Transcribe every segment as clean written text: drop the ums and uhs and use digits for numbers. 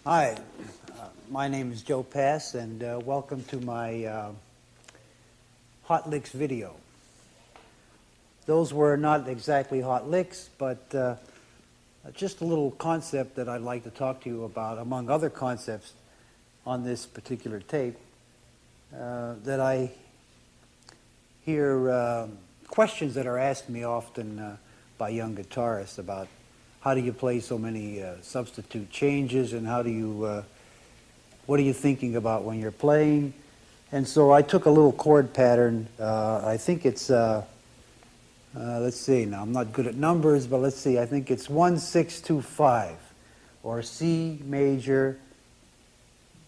Hi, my name is Joe Pass, and welcome to my hot licks video. Those were not exactly hot licks, but just a little concept that I'd like to talk to you about, among other concepts on this particular tape, that I hear questions that are asked me often by young guitarists about how do you play so many substitute changes, and how do you, what are you thinking about when you're playing? And so I took a little chord pattern. I think it's, let's see, now I'm not good at numbers, but let's see, I think it's 1-6-2-5, or C major,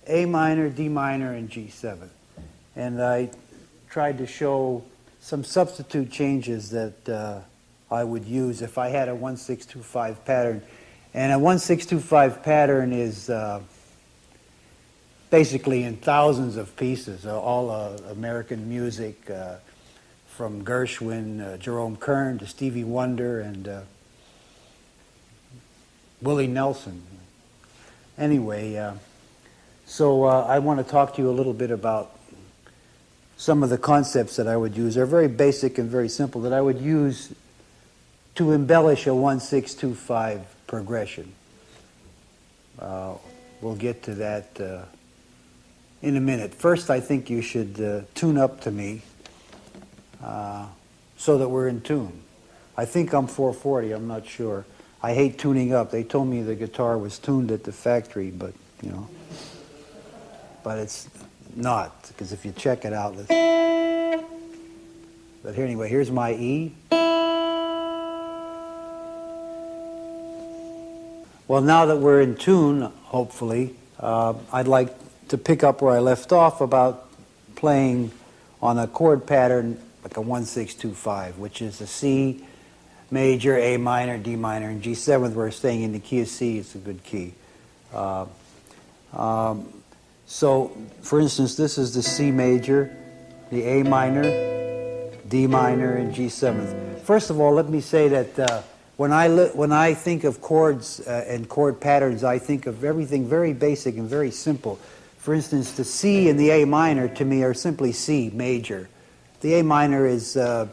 A minor, D minor, and G7. And I tried to show some substitute changes that I would use if I had a 1-6-2-5 pattern. And a 1-6-2-5 pattern is basically in thousands of pieces, all American music, from Gershwin, Jerome Kern to Stevie Wonder and Willie Nelson. Anyway, so I want to talk to you a little bit about some of the concepts that I would use. They're very basic and very simple, that I would use to embellish a 1-6-2-5 progression. We'll get to that in a minute. First, I think you should tune up to me so that we're in tune. I think I'm 440, I'm not sure. I hate tuning up. They told me the guitar was tuned at the factory, but, you know, but it's not, because if you check it out, but here, anyway, here's my E. Well, now that we're in tune, hopefully, I'd like to pick up where I left off about playing on a chord pattern like a 1-6-2-5, which is a C major, A minor, D minor, and G7. We're staying in the key of C. It's a good key. So, for instance, this is the C major, the A minor, D minor, and G7. First of all, let me say that when I think of chords and chord patterns, I think of everything very basic and very simple. For instance, the C and the A minor to me are simply C major. The A minor is at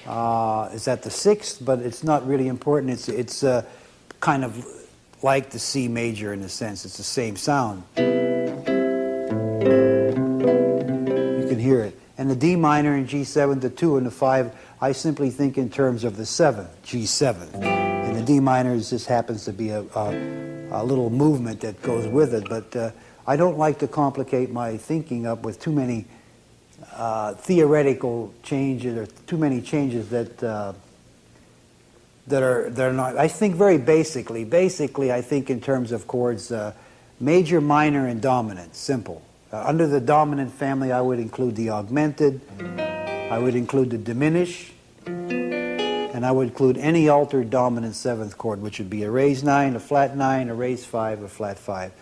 the sixth, but it's not really important. It's kind of like the C major in a sense. It's the same sound. You can hear it. And the D minor and G7, the 2 and the 5, I simply think in terms of the 7, G7. And the D minor just happens to be a little movement that goes with it. But I don't like to complicate my thinking up with too many theoretical changes, or too many changes that are not. I think very basically. Basically, I think in terms of chords, major, minor, and dominant. Simple. Under the dominant family, I would include the augmented, I would include the diminish, and I would include any altered dominant seventh chord, which would be a raised 9, a flat 9, a raised 5, a flat 5.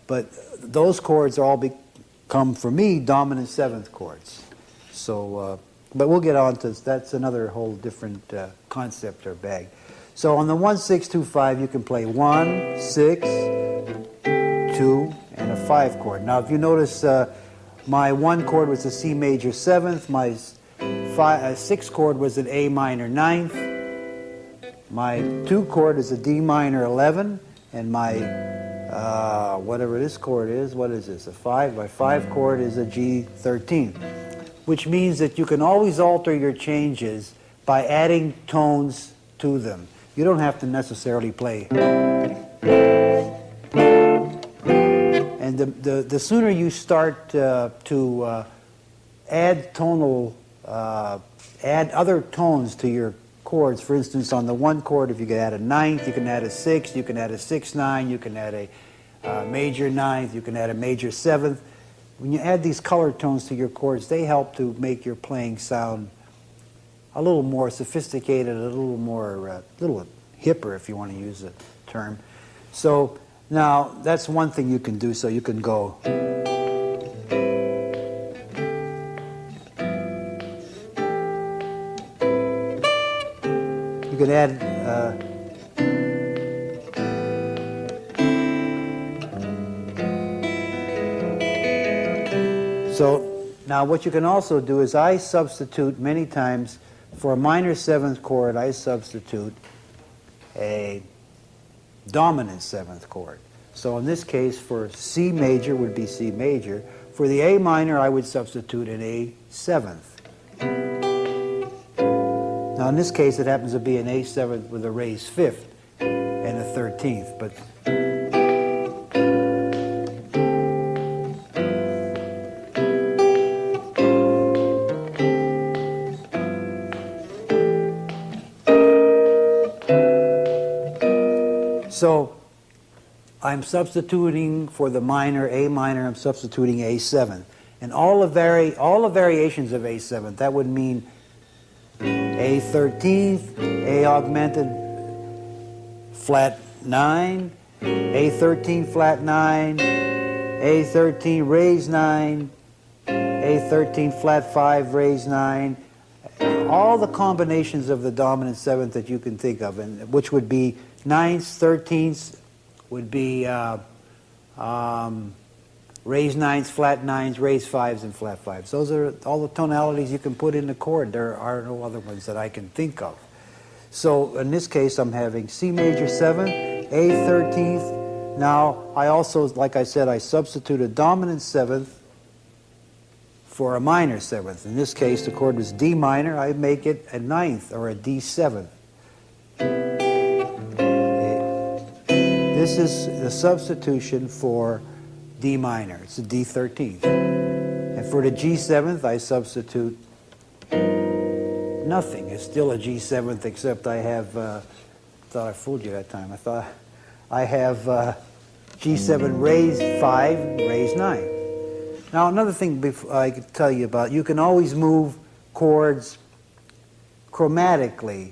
But those chords all become, for me, dominant seventh chords. So, but we'll get on to that's another whole different concept or bag. So on the 1-6-2-5, you can play 1, 6, 2, and a 5 chord. Now, if you notice, my 1 chord was a C major 7th, my 6 chord was an A minor 9th, my 2 chord is a D minor 11, and my whatever this chord is, what is this, a 5? My 5 chord is a G 13th, which means that you can always alter your changes by adding tones to them. You don't have to necessarily play. And the sooner you start to add tonal, add other tones to your chords. For instance, on the 1 chord, if you can add a 9th, you can add a 6th, you can add a 6-9, you can add a major 9th, you can add a major 7th. When you add these color tones to your chords, they help to make your playing sound a little more sophisticated, a little more, little hipper, if you want to use the term. So now that's one thing you can do. So you can go. You can add So now what you can also do is I substitute many times for a minor seventh chord, I substitute a dominant seventh chord. So in this case, for C major would be C major. For the A minor, I would substitute an A seventh. Now in this case, it happens to be an A seventh with a raised fifth and a 13th, but so I'm substituting for the minor, A minor, I'm substituting A7. And all the variations of A7, that would mean A 13th, A augmented, flat 9, A 13 flat 9, A 13 raised 9, A 13 flat 5 raised 9, all the combinations of the dominant seventh that you can think of, and which would be 9ths, 13ths, would be raised 9s, flat 9s, raised 5s, and flat 5s. Those are all the tonalities you can put in the chord. There are no other ones that I can think of. So in this case, I'm having C major 7th, A 13th. Now, I also, like I said, I substitute a dominant 7th for a minor 7th. In this case, the chord was D minor. I make it a 9th or a D 7th. This is the substitution for D minor. It's a D 13th. And for the G 7th, I substitute nothing. It's still a G 7th, except I have, thought I fooled you that time. I thought I have G7 raised 5, raised 9. Now, another thing I could tell you about, you can always move chords chromatically.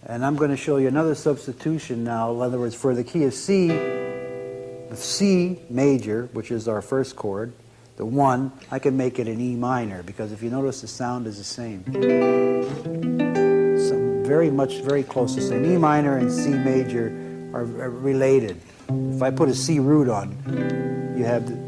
And I'm going to show you another substitution now. In other words, for the key of C, the C major, which is our first chord, the 1, I can make it an E minor, because if you notice, the sound is the same. So very close to the same. E minor and C major are related. If I put a C root on, you have the...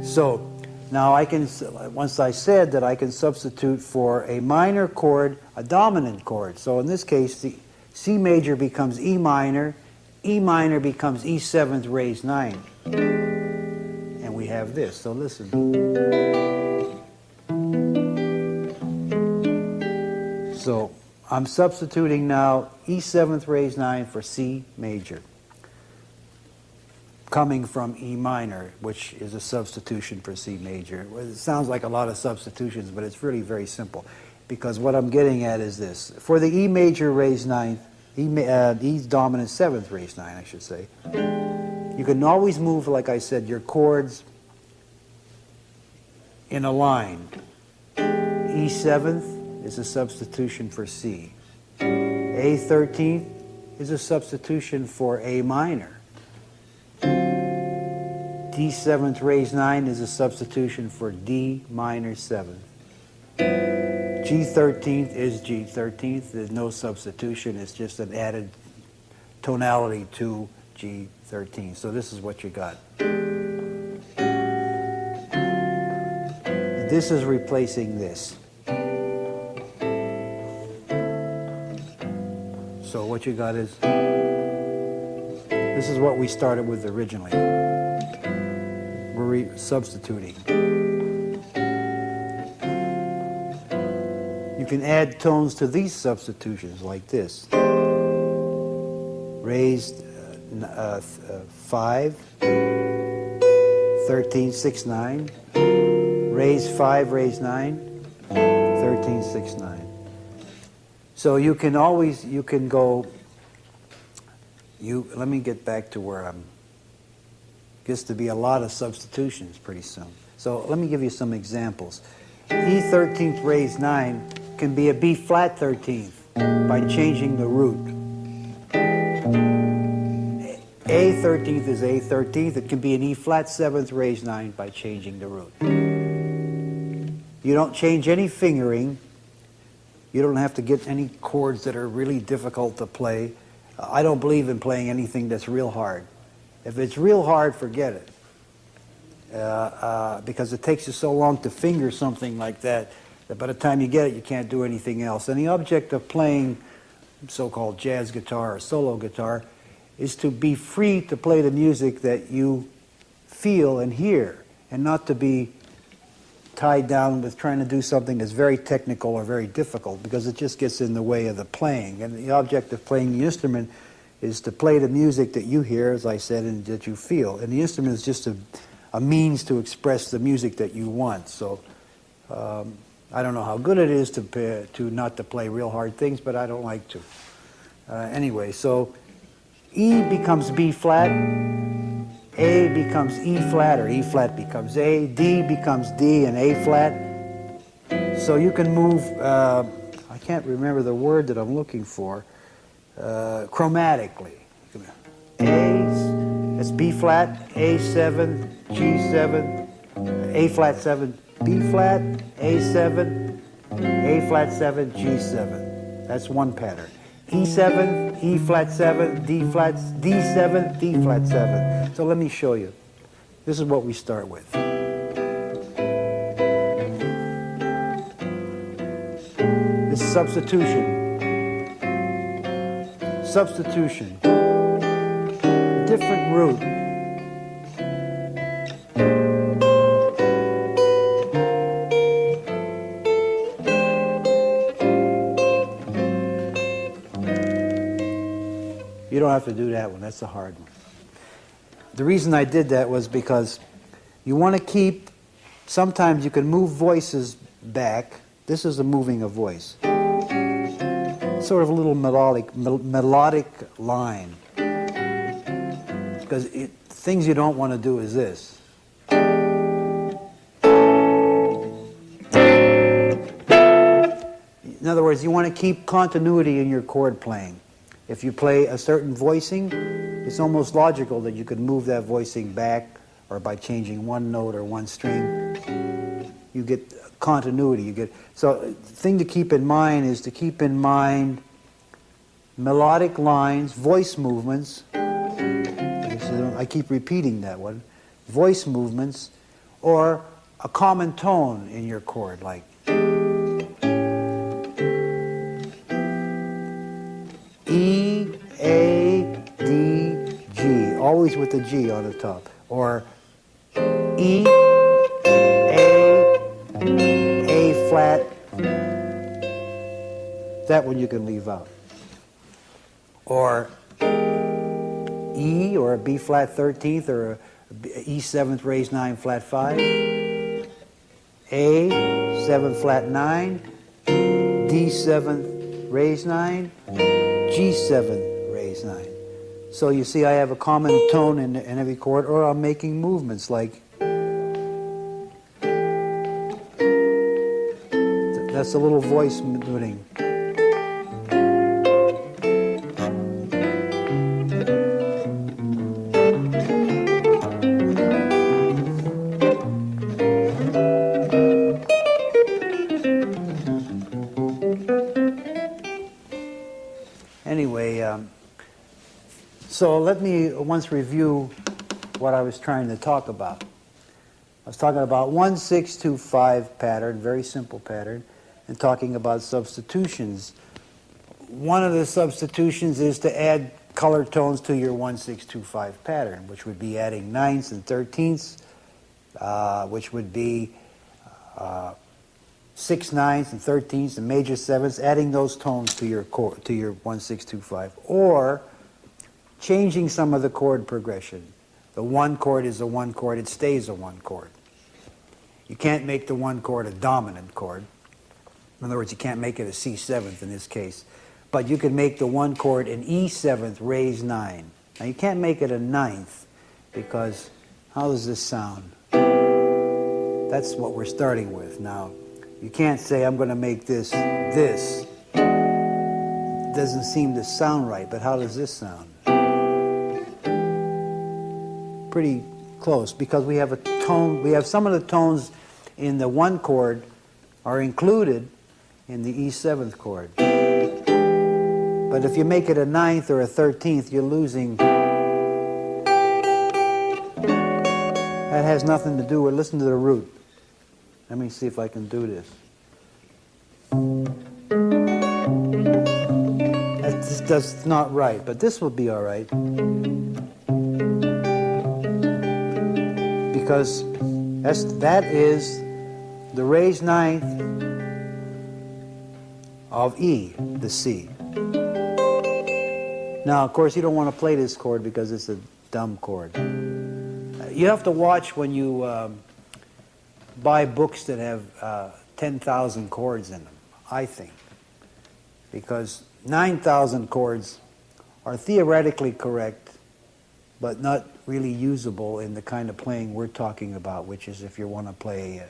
So now I can, once I said that I can substitute for a minor chord, a dominant chord. So in this case, the C major becomes E minor becomes E 7th raised 9. And we have this. So listen. So I'm substituting now E 7th raised 9 for C major, coming from E minor, which is a substitution for C major. It sounds like a lot of substitutions, but it's really very simple, because what I'm getting at is this. For the E major raised 9th, E dominant 7th raised 9, I should say, you can always move, like I said, your chords in a line. E 7th is a substitution for C. A 13th is a substitution for A minor. D 7th raised 9 is a substitution for D minor 7th. G 13th is G 13th. There's no substitution. It's just an added tonality to G 13th. So this is what you got. This is replacing this. So what you got is, this is what we started with originally. We're substituting. You can add tones to these substitutions like this. Raised 5, 13, 6, 9. Raised 5, raised 9, 13, 6, 9. So you can always, you can go, let me get back to where I'm, gets to be a lot of substitutions pretty soon. So let me give you some examples. E 13th raised 9 can be a B flat 13th by changing the root. A 13th is A 13th. It can be an E flat 7th raised 9 by changing the root. You don't change any fingering. You don't have to get any chords that are really difficult to play. I don't believe in playing anything that's real hard. If it's real hard, forget it. Because it takes you so long to finger something like that, that by the time you get it, you can't do anything else. And the object of playing so-called jazz guitar or solo guitar is to be free to play the music that you feel and hear, and not to be tied down with trying to do something that's very technical or very difficult, because it just gets in the way of the playing. And the object of playing the instrument is to play the music that you hear, as I said, and that you feel. And the instrument is just a means to express the music that you want. So I don't know how good it is to not to play real hard things, but I don't like to. Anyway, so E becomes B flat, A becomes E flat, or E flat becomes A, D becomes D and A flat. So you can move, I can't remember the word that I'm looking for, chromatically. A, it's B flat, A7, G7, A flat 7, B flat, A7, A flat 7, G7. That's one pattern. E7, E flat 7, D flat, D7, D flat 7. So let me show you. This is what we start with. This is substitution. Substitution. Different root. You don't have to do that one. That's a hard one. The reason I did that was because you want to keep, sometimes you can move voices back. This is the moving a voice. Sort of a little melodic line. Because things you don't want to do is this. In other words, you want to keep continuity in your chord playing. If you play a certain voicing, it's almost logical that you could move that voicing back, or by changing one note or one string, you get continuity. So the thing to keep in mind is to keep in mind melodic lines, voice movements. I keep repeating that one. Voice movements, or a common tone in your chord, like E, A, D, G, always with the G on the top, or E, A flat. That one you can leave out. Or E, or a B flat 13th, or a E 7th raised 9 flat 5, A 7 flat 9, D 7th raised 9, G 7 raised 9. So you see I have a common tone in every chord, or I'm making movements like, that's a little voice moving. Anyway, so let me once review what I was trying to talk about. I was talking about 1, 6, 2, 5 pattern, very simple pattern, and talking about substitutions. One of the substitutions is to add color tones to your 1, 6, 2, 5 pattern, which would be adding 9ths and 13ths, which would be 6 9ths and 13ths and major 7ths, adding those tones to your chord, to your 1, 6, 2, 5, or changing some of the chord progression. The 1 chord is a 1 chord, it stays a 1 chord. You can't make the 1 chord a dominant chord. In other words, you can't make it a C 7th in this case. But you can make the 1 chord an E 7th raised 9. Now you can't make it a 9th, because how does this sound? That's what we're starting with. Now, you can't say, I'm going to make this. It doesn't seem to sound right, but how does this sound? Pretty close, because we have a tone, we have some of the tones in the 1 chord are included in the E 7th chord. But if you make it a 9th or a 13th, you're losing That has nothing to do with, listen to the root. Let me see if I can do this. That's not right, but this will be all right. Because that is the raised ninth of E, the C. Now, of course, you don't want to play this chord because it's a dumb chord. You have to watch when you buy books that have 10,000 chords in them, I think. Because 9,000 chords are theoretically correct, but not really usable in the kind of playing we're talking about, which is if you want to play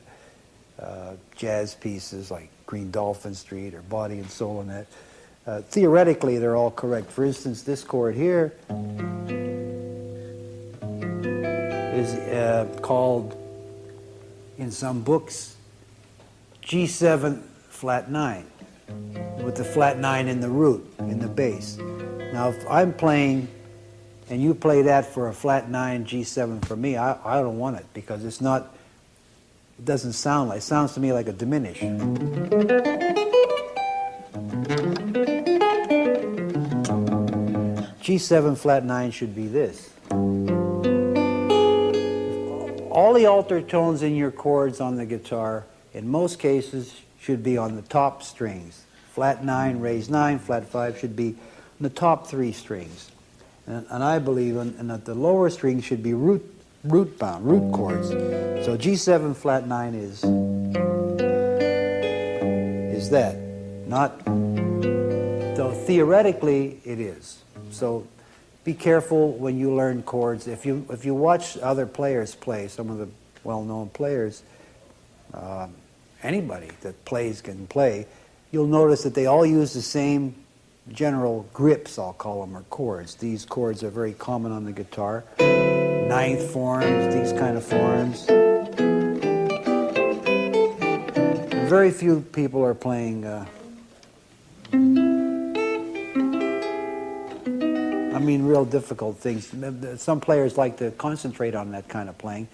jazz pieces like Green Dolphin Street or Body and Soul and that. Theoretically, they're all correct. For instance, this chord here is called, in some books, G7 flat 9, with the flat 9 in the root, in the bass. Now, if I'm playing and you play that for a flat 9 G7 for me, I don't want it because it's not, it doesn't sound like, it sounds to me like a diminished. G7 flat 9 should be this. All the altered tones in your chords on the guitar, in most cases, should be on the top strings. Flat 9, raised 9, flat 5 should be on the top 3 strings. And I believe that the lower strings should be root chords. So G7 flat 9 is that. Not, though theoretically it is. So be careful when you learn chords. If you watch other players play, some of the well-known players, anybody that plays can play, you'll notice that they all use the same general grips, I'll call them, or chords. These chords are very common on the guitar. Ninth forms, these kind of forms. Very few people are playing real difficult things. Some players like to concentrate on that kind of playing,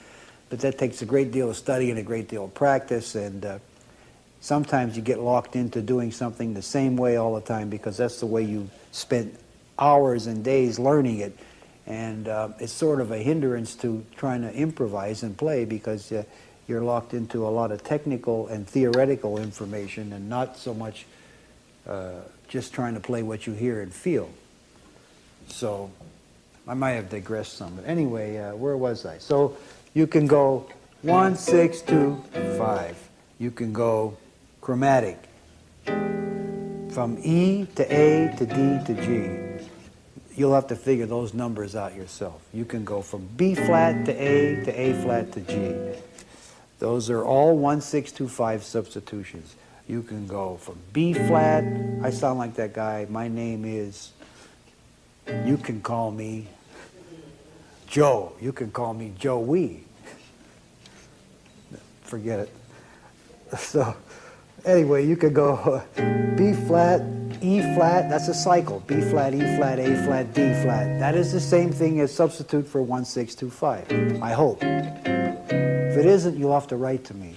but that takes a great deal of study and a great deal of practice, and sometimes you get locked into doing something the same way all the time because that's the way you spent hours and days learning it, and it's sort of a hindrance to trying to improvise and play because you're locked into a lot of technical and theoretical information and not so much just trying to play what you hear and feel. So I might have digressed some, but anyway, where was I? So you can go 1, 6, 2, 5. You can go chromatic from E to A to D to G. You'll have to figure those numbers out yourself. You can go from B flat to A flat to G. Those are all 1, 6, 2, 5 substitutions. You can go from B flat, I sound like that guy, my name is, you can call me Joe. You can call me Joey. Forget it. So anyway, you could go B flat, E flat, that's a cycle. B flat, E flat, A flat, D flat. That is the same thing as substitute for 1, 6, 2, 5, I hope. If it isn't, you'll have to write to me.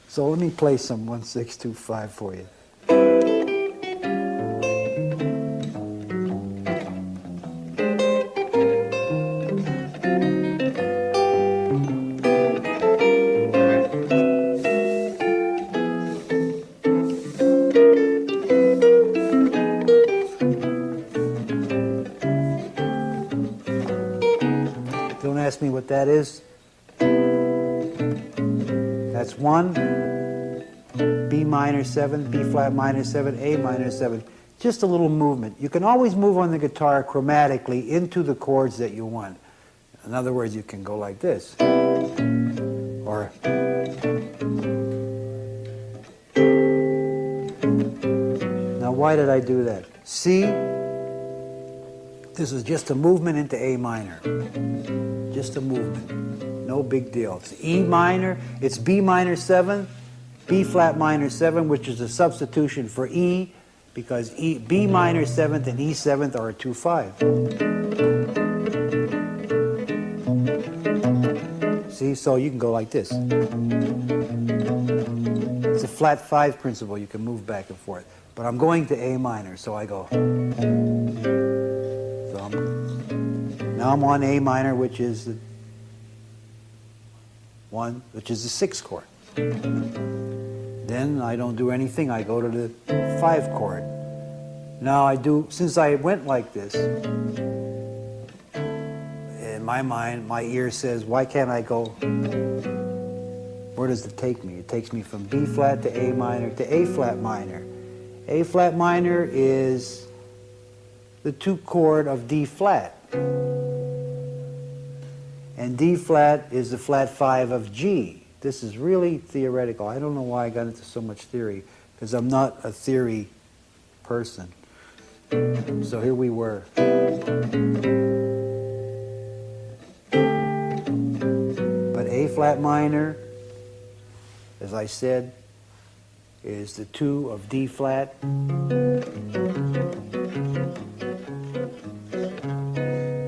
So let me play some 1, 6, 2, 5 for you. Don't ask me what that is. That's 1, B minor 7, B flat minor 7, A minor 7. Just a little movement. You can always move on the guitar chromatically into the chords that you want. In other words, you can go like this. Or now why did I do that? C, this is just a movement into A minor. Just a movement. No big deal. It's E minor, it's B minor 7, B flat minor 7, which is a substitution for E, because B minor 7th and E 7th are a 2/5. See, so you can go like this. It's a flat 5 principle. You can move back and forth. But I'm going to A minor, so I go. So now I'm on A minor, which is the 1, which is the 6th chord. Then I don't do anything. I go to the 5 chord. Now I do, since I went like this, in my mind, my ear says, why can't I go? Where does it take me? It takes me from B flat to A minor to A flat minor. A flat minor is the 2 chord of D flat. And D flat is the flat 5 of G. This is really theoretical. I don't know why I got into so much theory, because I'm not a theory person. So here we were. But A flat minor, as I said, is the 2 of D flat.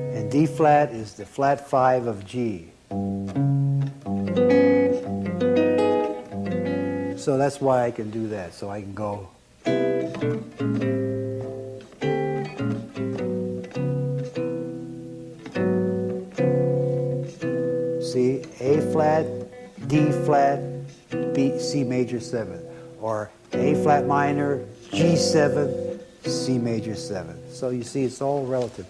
And D flat is the flat 5 of G. So that's why I can do that. So I can go. See, A flat, D flat, B, C major 7. Or A flat minor, G7, C major 7. So you see, it's all relative.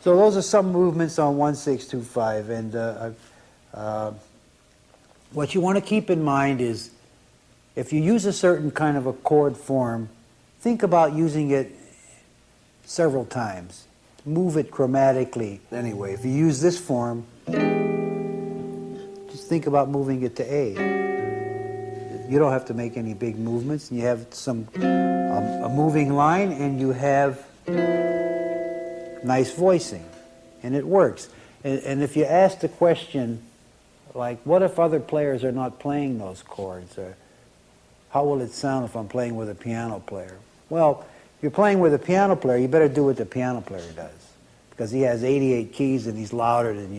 So those are some movements on 1625. And what you want to keep in mind is, if you use a certain kind of a chord form, think about using it several times. Move it chromatically. Anyway, if you use this form, just think about moving it to A. You don't have to make any big movements. You have some a moving line, and you have nice voicing, and it works. And if you ask the question, like, what if other players are not playing those chords? Or how will it sound if I'm playing with a piano player? Well, if you're playing with a piano player, you better do what the piano player does, because he has 88 keys and he's louder than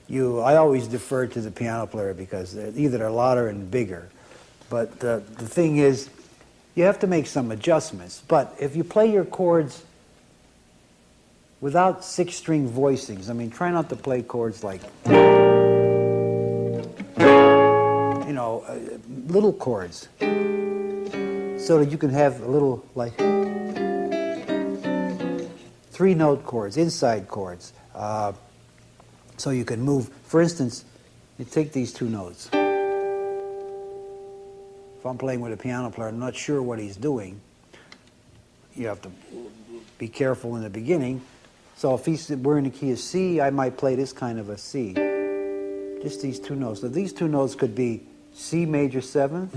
you, I always defer to the piano player because they're louder and bigger. But the thing is, you have to make some adjustments. But if you play your chords without 6-string voicings, I mean, try not to play chords like, little chords, so that you can have a little, like, 3-note chords, inside chords. So you can move. For instance, you take these 2 notes. If I'm playing with a piano player, I'm not sure what he's doing. You have to be careful in the beginning. So if we're in the key of C, I might play this kind of a C. Just these 2 notes. So these 2 notes could be C major 7th.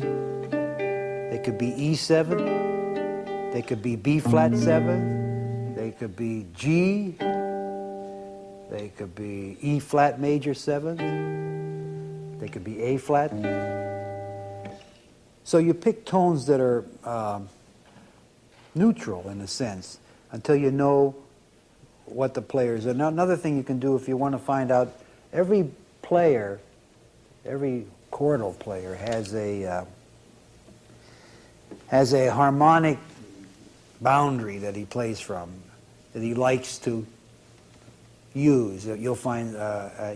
They could be E7. They could be B flat 7th. They could be G. They could be E flat major 7th. They could be A flat. So you pick tones that are neutral in a sense until you know what the players are. Now, another thing you can do if you want to find out, every player, every chordal player has a harmonic boundary that he plays from, that he likes to use. You'll find,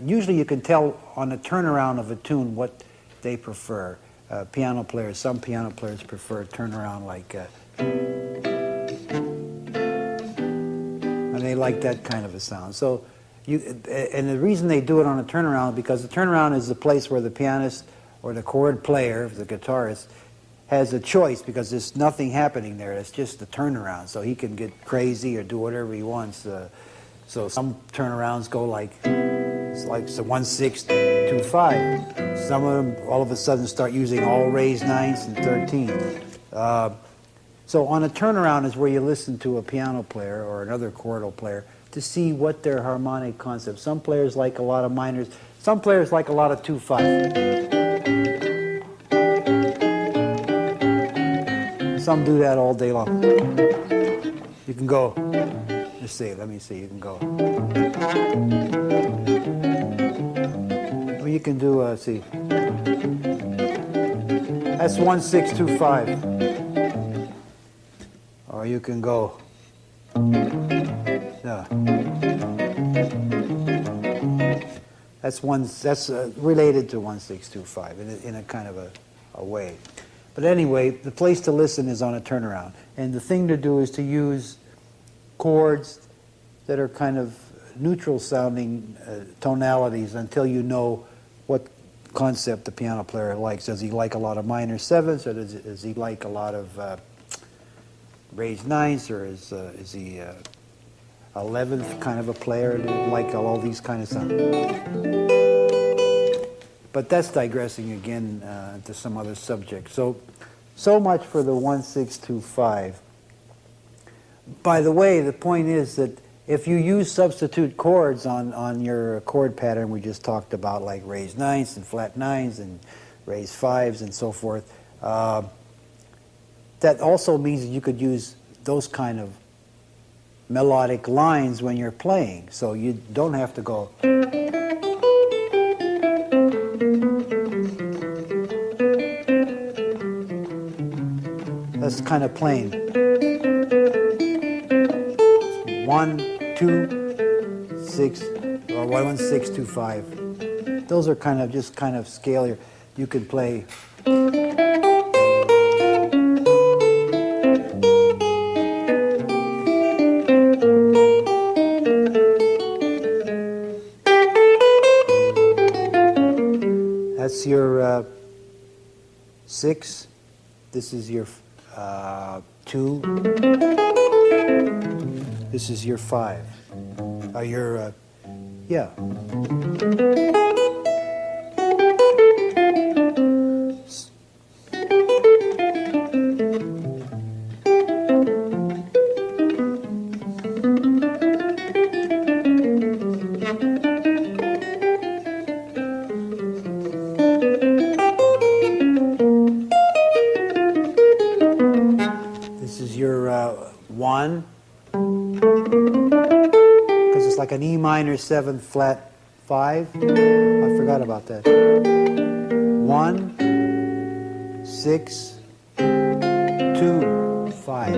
usually you can tell on the turnaround of a tune what they prefer. Piano players, some piano players prefer turnaround like, and they like that kind of a sound. So, and the reason they do it on a turnaround is because the turnaround is the place where the pianist or the chord player, the guitarist, has a choice, because there's nothing happening there. It's just the turnaround. So he can get crazy or do whatever he wants. So some turnarounds go like, it's like 1-6-2-5. Some of them all of a sudden start using all raised 9ths and 13ths. So on a turnaround is where you listen to a piano player or another chordal player to see what their harmonic concept. Some players like a lot of minors. Some players like a lot of 2-5. Some do that all day long. You can go. Let's see. Let me see. You can go. Well, you can do. See. That's 1625. Or you can go. Yeah. That's related to 1625 in a kind of a way. But anyway, the place to listen is on a turnaround. And the thing to do is to use chords that are kind of neutral sounding tonalities until you know what concept the piano player likes. Does he like a lot of minor sevenths, or does he like a lot of raised ninths, or is he 11th kind of a player, like all these kind of sounds? But that's digressing again to some other subject. So much for the 1625. By the way, the point is that if you use substitute chords on your chord pattern we just talked about, like raised ninths and flat nines and raised fives and so forth, that also means that you could use those kind of melodic lines when you're playing. So you don't have to go. That's kind of plain. 1, 2, 6, or 1625. Those are kind of just kind of scale. You could play. That's your 6. This is your 2. This is your 5. Yeah. This is your 1. Because it's like an E minor 7th flat 5. I forgot about that. 1, 6, 2, 5.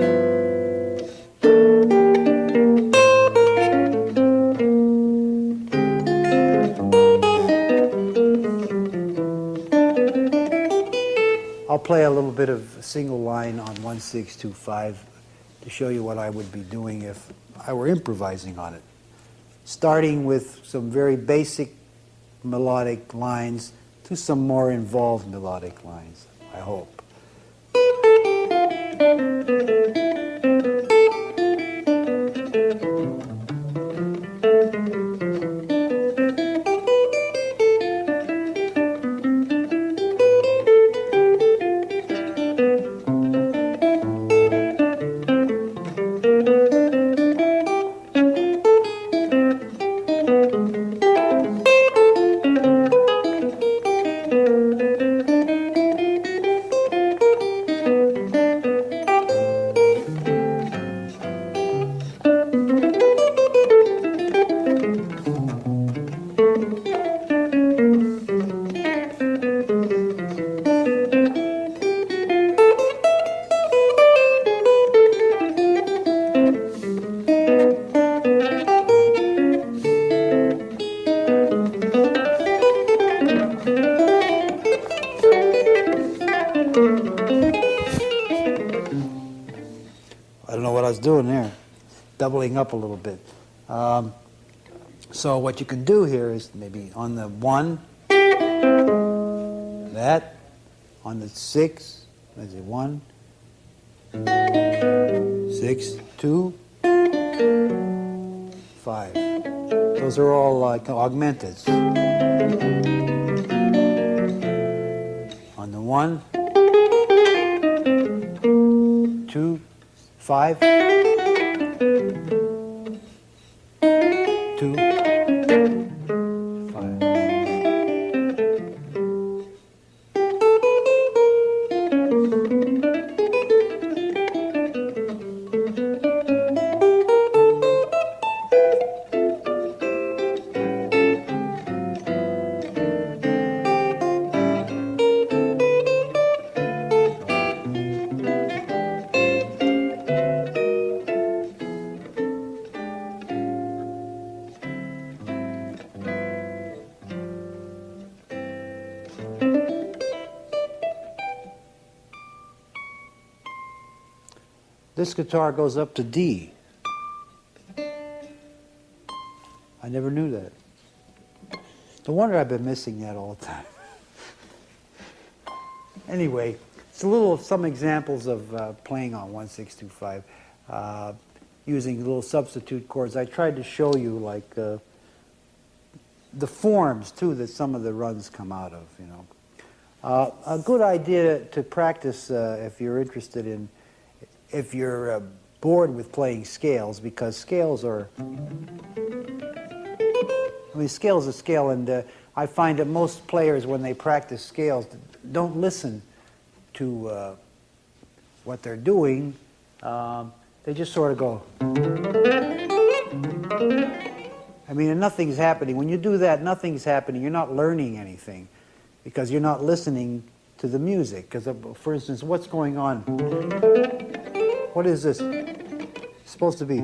I'll play a little bit of a single line on 1625 to show you what I would be doing if I were improvising on it. Starting with some very basic melodic lines to some more involved melodic lines, I hope. Doing there, doubling up a little bit. So what you can do here is maybe on the 1, that, on the 6, let's see, 1, 6, 2, 5. Those are all like augmenteds. On the 1, 2, 5, 2, 5. this guitar goes up to D. I never knew that. No wonder I've been missing that all the time. Anyway, it's some examples of playing on 1-6-2-5, using little substitute chords. I tried to show you like the forms too that some of the runs come out of. You know, a good idea to practice if you're interested in, if you're bored with playing scales, because scales are. I mean, scale's a scale, and I find that most players, when they practice scales, don't listen to what they're doing. They just sort of go. I mean, and nothing's happening. When you do that, nothing's happening. You're not learning anything because you're not listening to the music. Because, for instance, what's going on? What is this? It's supposed to be.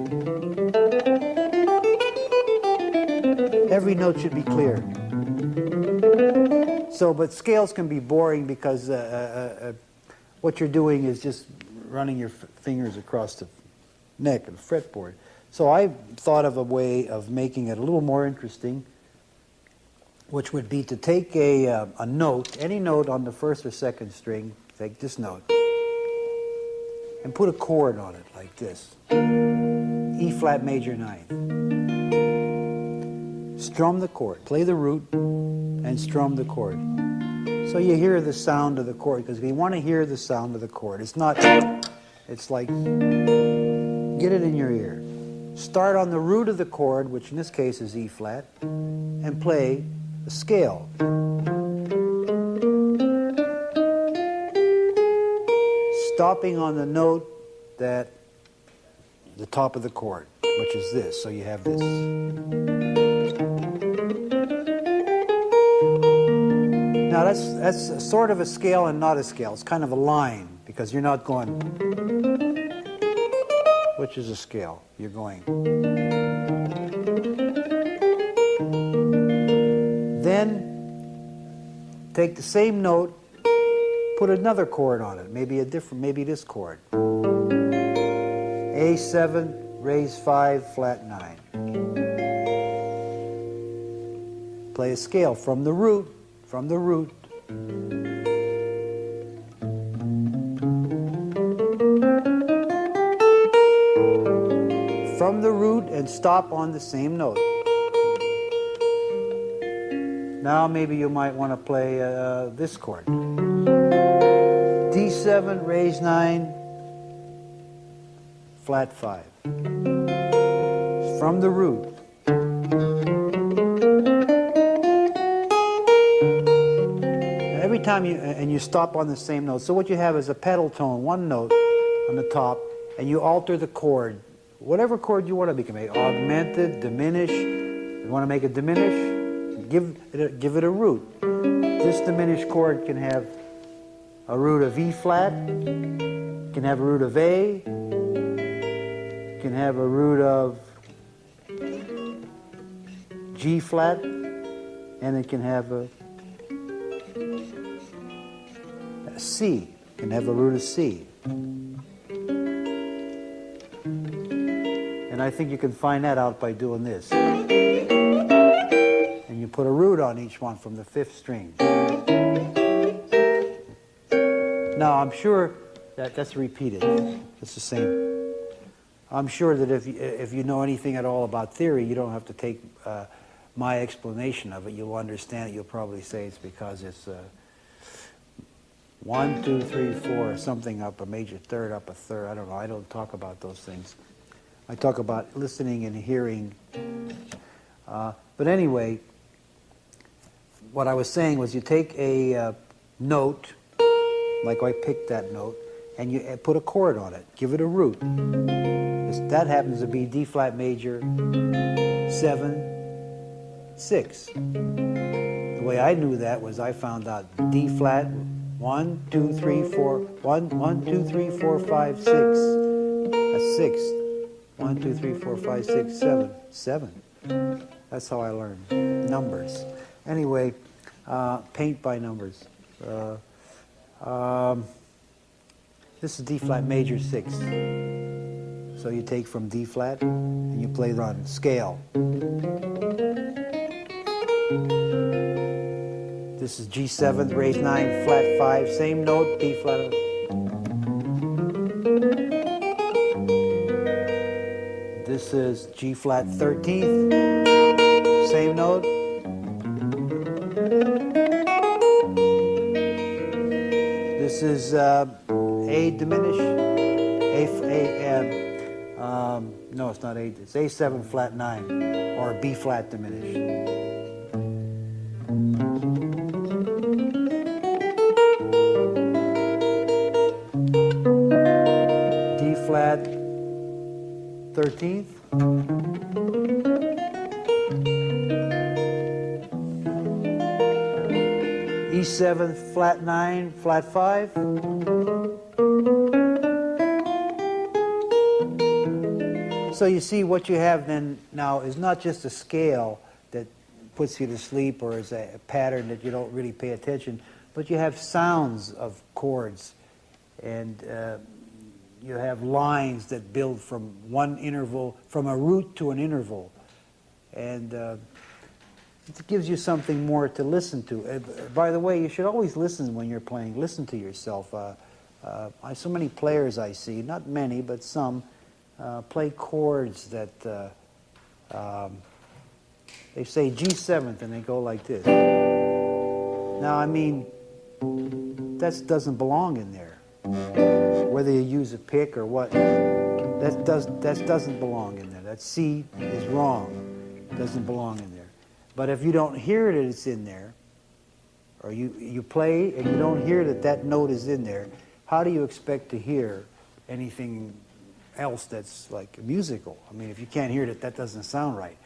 Every note should be clear. So, but scales can be boring because what you're doing is just running your fingers across the neck of the fretboard. So I thought of a way of making it a little more interesting, which would be to take a note, any note on the first or second string, take this note, and put a chord on it like this. E flat major 9. Strum the chord, play the root, and strum the chord. So you hear the sound of the chord, because you want to hear the sound of the chord. It's not, it's like, get it in your ear. Start on the root of the chord, which in this case is E flat, and play the scale. Stopping on the note that, the top of the chord, which is this, so you have this. Now that's sort of a scale and not a scale. It's kind of a line, because you're not going, which is a scale. You're going. Then take the same note, put another chord on it, maybe a different, maybe this chord. A7, raise 5, flat 9. Play a scale from the root, from the root. From the root and stop on the same note. Now maybe you might want to play this chord. D7, raise 9, flat 5. From the root. Every time you stop on the same note. So what you have is a pedal tone, one note on the top, and you alter the chord. Whatever chord you want to make it, augmented, diminish. You want to make it diminish, give it a root. This diminished chord can have a root of E flat, can have a root of A, can have a root of G flat, and it can have a C, can have a root of C. And I think you can find that out by doing this. And you put a root on each one from the 5th string. Now, I'm sure that's repeated. It's the same. I'm sure that if you know anything at all about theory, you don't have to take my explanation of it. You'll understand it. You'll probably say it's because it's 1, 2, 3, 4, something up a major third, up a third. I don't know. I don't talk about those things. I talk about listening and hearing. But anyway, what I was saying was you take a note, like I picked that note, and you put a chord on it. Give it a root. That happens to be D flat major 7, 6. The way I knew that was I found out D flat 1, 2, 3, 4, 1, 2, 3, 4, 5, 6. That's 6. 1, 2, 3, 4, 5, 6, 7. 7. That's how I learned numbers. Anyway, paint by numbers. This is D flat major 6. So you take from D flat and you play on scale. This is G7, raised 9, flat 5, same note, B flat. This is G flat 13th, same note. This is A diminished, no, it's not A, it's A7 flat 9, or B flat diminished. D flat 13th. E7 flat 9, flat 5. So you see what you have then now is not just a scale that puts you to sleep or is a pattern that you don't really pay attention, but you have sounds of chords, and you have lines that build from one interval, from a root to an interval, and it gives you something more to listen to. By the way, you should always listen when you're playing. Listen to yourself. So many players I see, not many, but some, play chords that they say G7th and they go like this. Now, I mean, that doesn't belong in there. Whether you use a pick or what, that doesn't belong in there. That C is wrong. It doesn't belong in there. But if you don't hear that it's in there, or you play and you don't hear that that note is in there, how do you expect to hear anything else that's like musical? I mean, if you can't hear it, that doesn't sound right.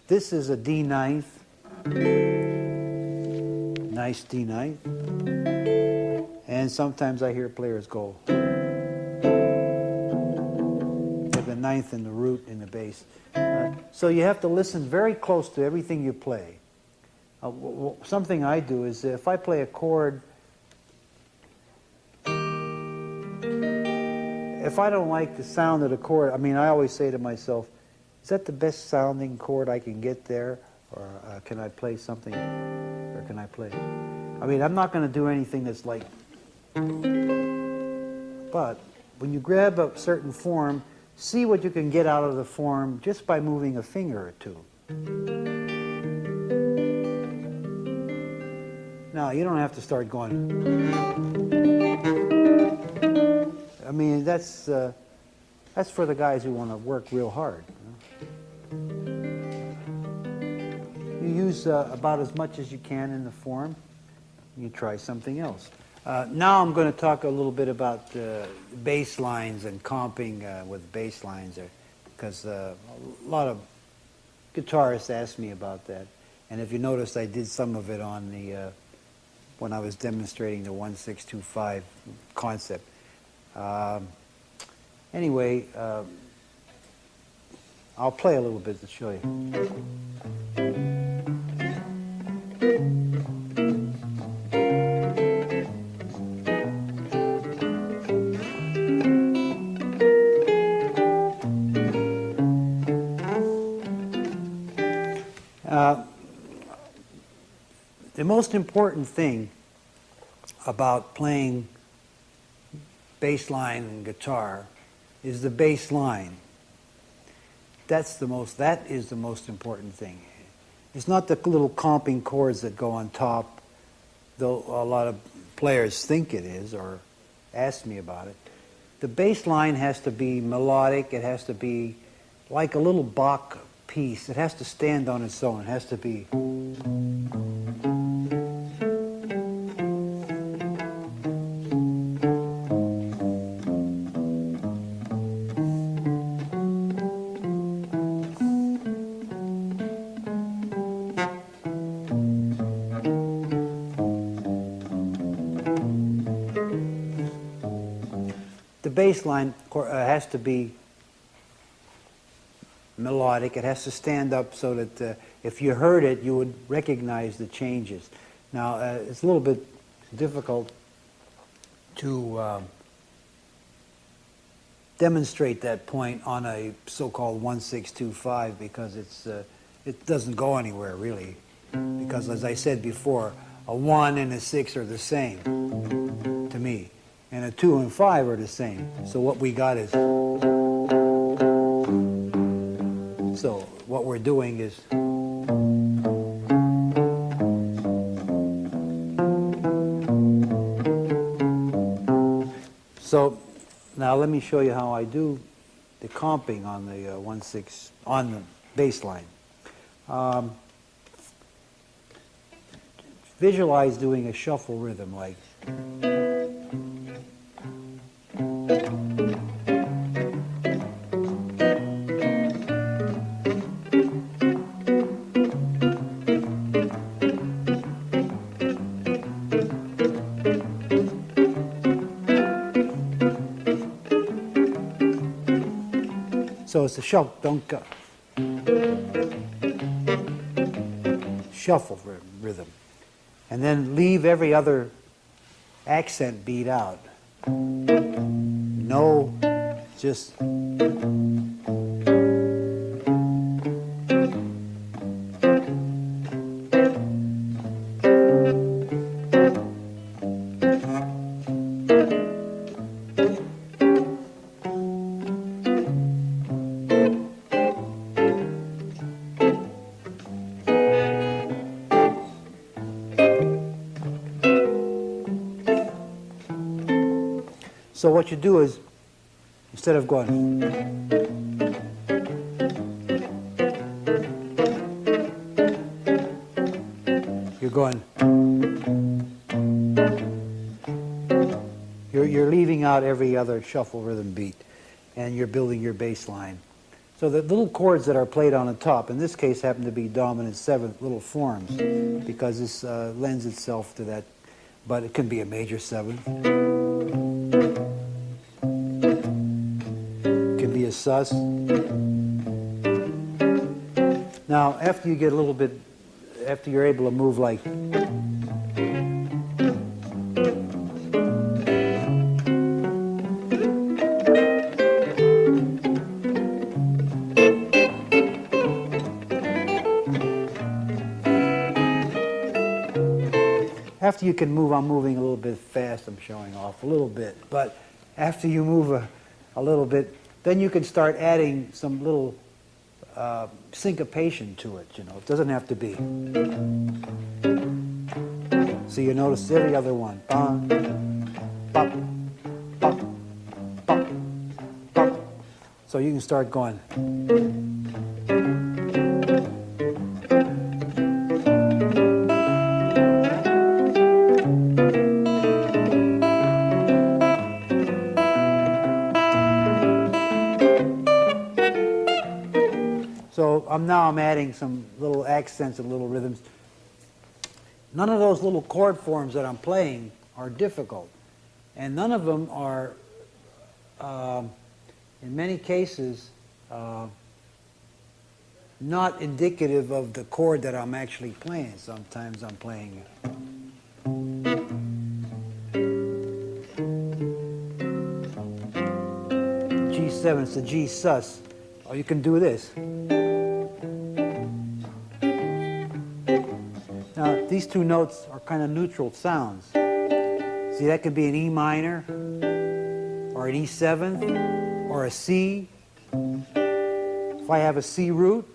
This is a D ninth, nice D ninth, and sometimes I hear players go with the ninth and the root in the bass. So you have to listen very close to everything you play. Something I do is if I play a chord, if I don't like the sound of the chord, I mean, I always say to myself, is that the best sounding chord I can get there? Or can I play something, or can I play? I mean, I'm not going to do anything that's like, but when you grab a certain form, see what you can get out of the form just by moving a finger or two. Now, you don't have to start going. I mean, that's for the guys who want to work real hard. You use about as much as you can in the form. You try something else. Now I'm going to talk a little bit about bass lines and comping with bass lines, because a lot of guitarists ask me about that. And if you notice, I did some of it on the when I was demonstrating the 1-6-2-5 concept. Anyway, I'll play a little bit to show you. The most important thing about playing bass line and guitar is the bass line. That is the most important thing. It's not the little comping chords that go on top, though a lot of players think it is or ask me about it. The bass line has to be melodic. It has to be like a little Bach piece. It has to stand on its own. It has to be. The bass line has to be melodic. It has to stand up so that if you heard it, you would recognize the changes. Now, it's a little bit difficult to demonstrate that point on a so-called 1-6-2-5 because it doesn't go anywhere really. Because as I said before, a 1 and a 6 are the same to me, and a 2 and 5 are the same. So what we got is, so what we're doing is, so now let me show you how I do the comping on the 1-6 on the bass line. Visualize doing a shuffle rhythm like. So it's a shuffle, don't go. Shuffle rhythm. And then leave every other accent beat out. No, just. So what you do is, instead of going, you're going, you're leaving out every other shuffle rhythm beat, and you're building your bass line. So the little chords that are played on the top, in this case happen to be dominant seventh little forms, because this lends itself to that, but it can be a major seventh. A sus. Now, after you get a little bit, after you're able to move like, after you can move, I'm moving a little bit fast, I'm showing off a little bit, but after you move a little bit, then you can start adding some little syncopation to it, you know. It doesn't have to be. So you notice every other one. Bum, bop, bop, bop, bop. So you can start going. So now I'm adding some little accents and little rhythms. None of those little chord forms that I'm playing are difficult. And none of them are, in many cases, not indicative of the chord that I'm actually playing. Sometimes I'm playing G7, it's a G sus. Or you can do this. Now, these two notes are kind of neutral sounds. See, that could be an E minor, or an E7, or a C. If I have a C root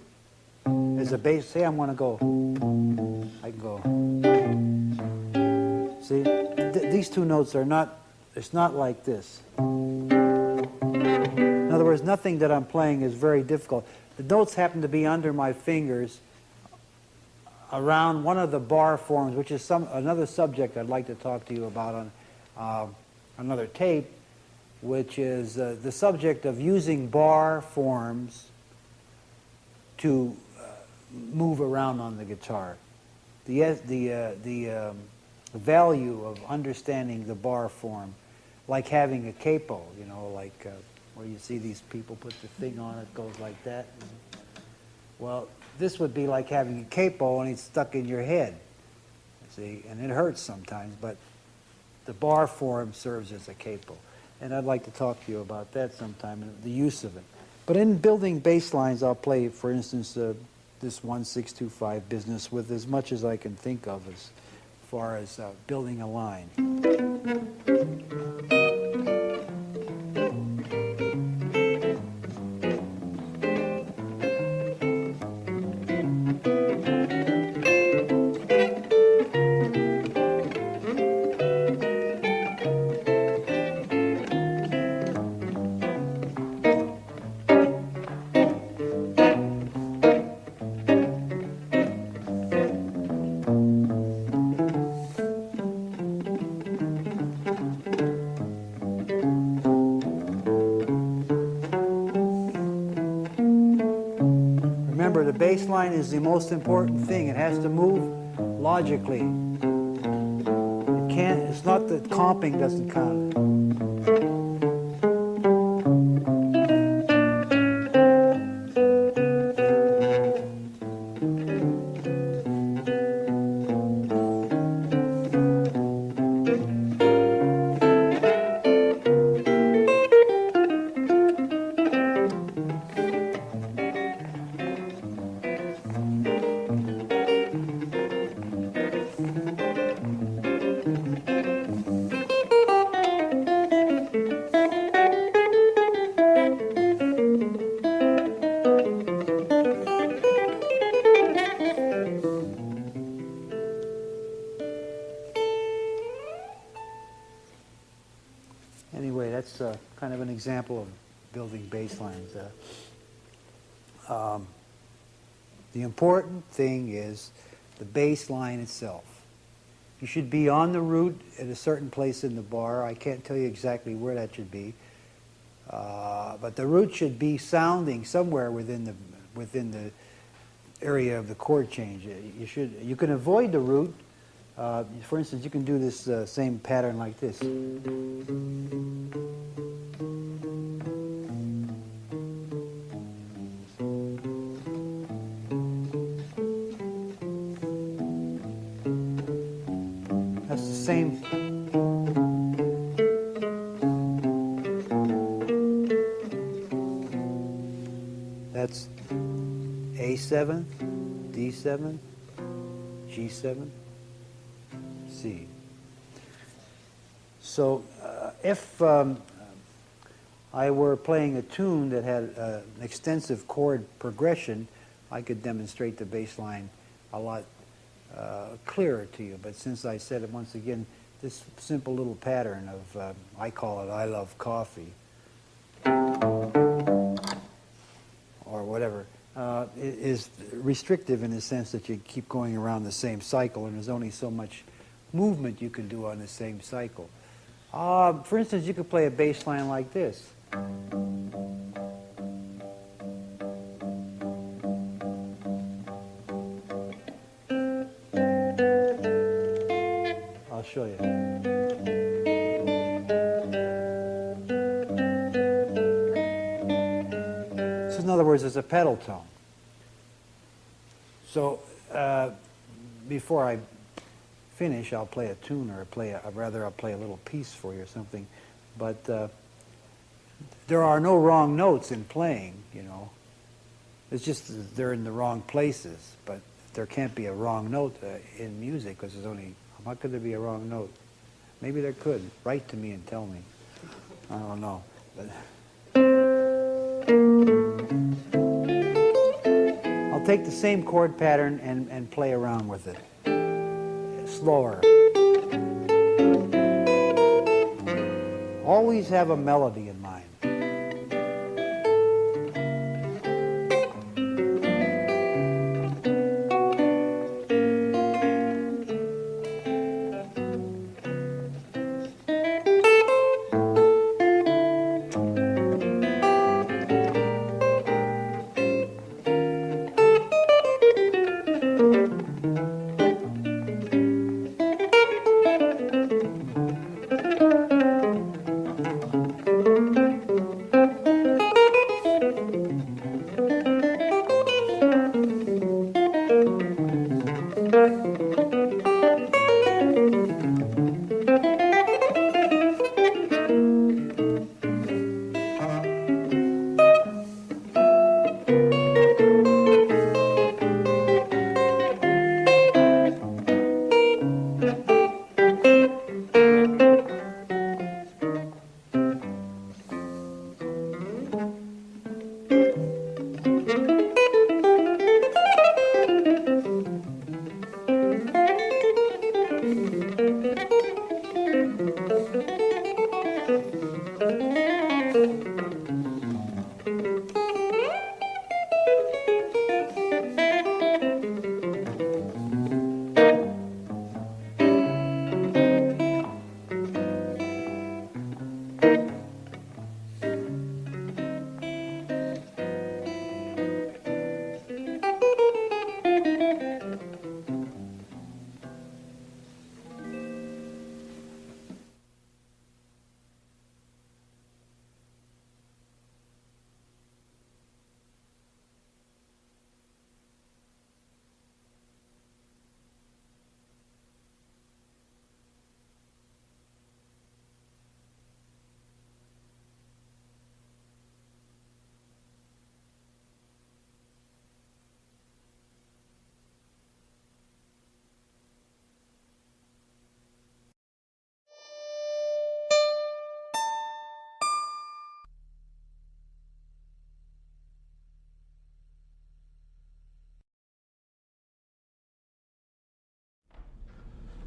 as a bass, say I'm going to go, I can go. See, these two notes are not, it's not like this. In other words, nothing that I'm playing is very difficult. The notes happen to be under my fingers around one of the bar forms, which is another subject I'd like to talk to you about on another tape, which is the subject of using bar forms to move around on the guitar. The value of understanding the bar form, like having a capo, you know, like where you see these people put the thing on, it goes like that. Well, this would be like having a capo and it's stuck in your head, see, and it hurts sometimes, but the bar form serves as a capo. and I'd like to talk to you about that sometime, and the use of it. But in building bass lines, I'll play, for instance, this 1-6-2-5 business with as much as I can think of as far as building a line. Remember, the bass line is the most important thing. It has to move logically. It can't, it's not that comping doesn't count. Anyway, that's kind of an example of building bass lines. The important thing is the bass line itself. You should be on the root at a certain place in the bar. I can't tell you exactly where that should be, but the root should be sounding somewhere within the area of the chord change. You can avoid the root. For instance, you can do this same pattern like this. That's the same. That's A7, D7, G7. C. So if I were playing a tune that had an extensive chord progression, I could demonstrate the bass line a lot clearer to you. But since I said it once again, this simple little pattern of, I call it I love coffee, or whatever, is restrictive in the sense that you keep going around the same cycle, and there's only so much movement you can do on the same cycle. For instance, you could play a bass line like this. I'll show you. So in other words, it's a pedal tone. So before I finish, I'll play a tune, or I'll play a little piece for you or something. But there are no wrong notes in playing, you know. It's just that they're in the wrong places. But there can't be a wrong note in music, because there's only, how could there be a wrong note? Maybe there could. Write to me and tell me. I don't know. But I'll take the same chord pattern and play around with it. Slower. Always have a melody in mind.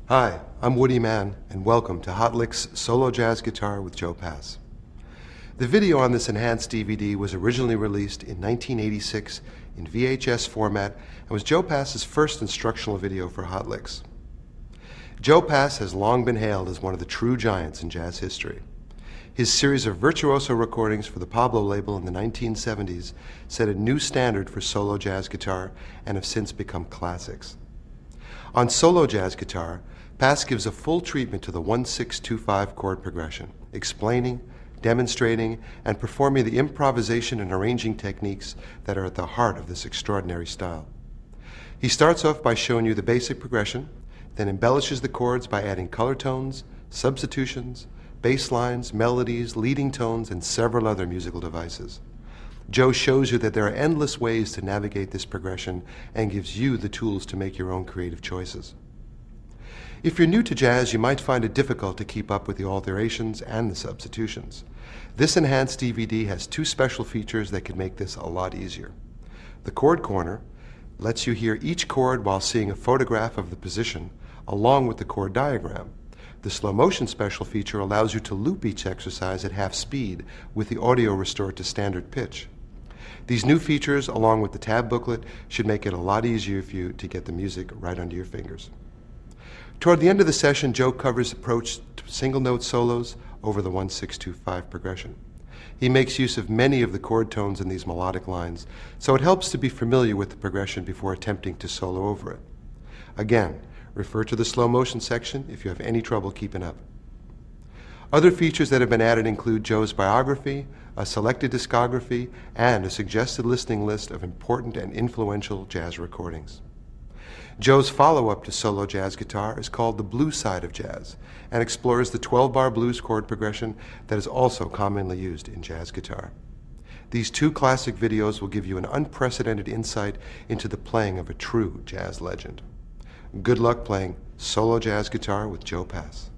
Hi, I'm Woody Mann, and welcome to Hot Licks Solo Jazz Guitar with Joe Pass. The video on this enhanced DVD was originally released in 1986 in VHS format and was Joe Pass's first instructional video for Hot Licks. Joe Pass has long been hailed as one of the true giants in jazz history. His series of virtuoso recordings for the Pablo label in the 1970s set a new standard for solo jazz guitar and have since become classics. On solo jazz guitar, Pass gives a full treatment to the 1-6-2-5 chord progression, explaining, demonstrating, and performing the improvisation and arranging techniques that are at the heart of this extraordinary style. He starts off by showing you the basic progression, then embellishes the chords by adding color tones, substitutions, bass lines, melodies, leading tones, and several other musical devices. Joe shows you that there are endless ways to navigate this progression and gives you the tools to make your own creative choices. If you're new to jazz, you might find it difficult to keep up with the alterations and the substitutions. This enhanced DVD has two special features that could make this a lot easier. The chord corner lets you hear each chord while seeing a photograph of the position along with the chord diagram. The slow motion special feature allows you to loop each exercise at half speed with the audio restored to standard pitch. These new features, along with the tab booklet, should make it a lot easier for you to get the music right under your fingers. Toward the end of the session, Joe covers approach to single note solos over the 1-6-2-5 progression. He makes use of many of the chord tones in these melodic lines, so it helps to be familiar with the progression before attempting to solo over it. Again, refer to the slow motion section if you have any trouble keeping up. Other features that have been added include Joe's biography, a selected discography, and a suggested listening list of important and influential jazz recordings. Joe's follow-up to solo jazz guitar is called The Blues Side of Jazz and explores the 12-bar blues chord progression that is also commonly used in jazz guitar. These two classic videos will give you an unprecedented insight into the playing of a true jazz legend. Good luck playing solo jazz guitar with Joe Pass.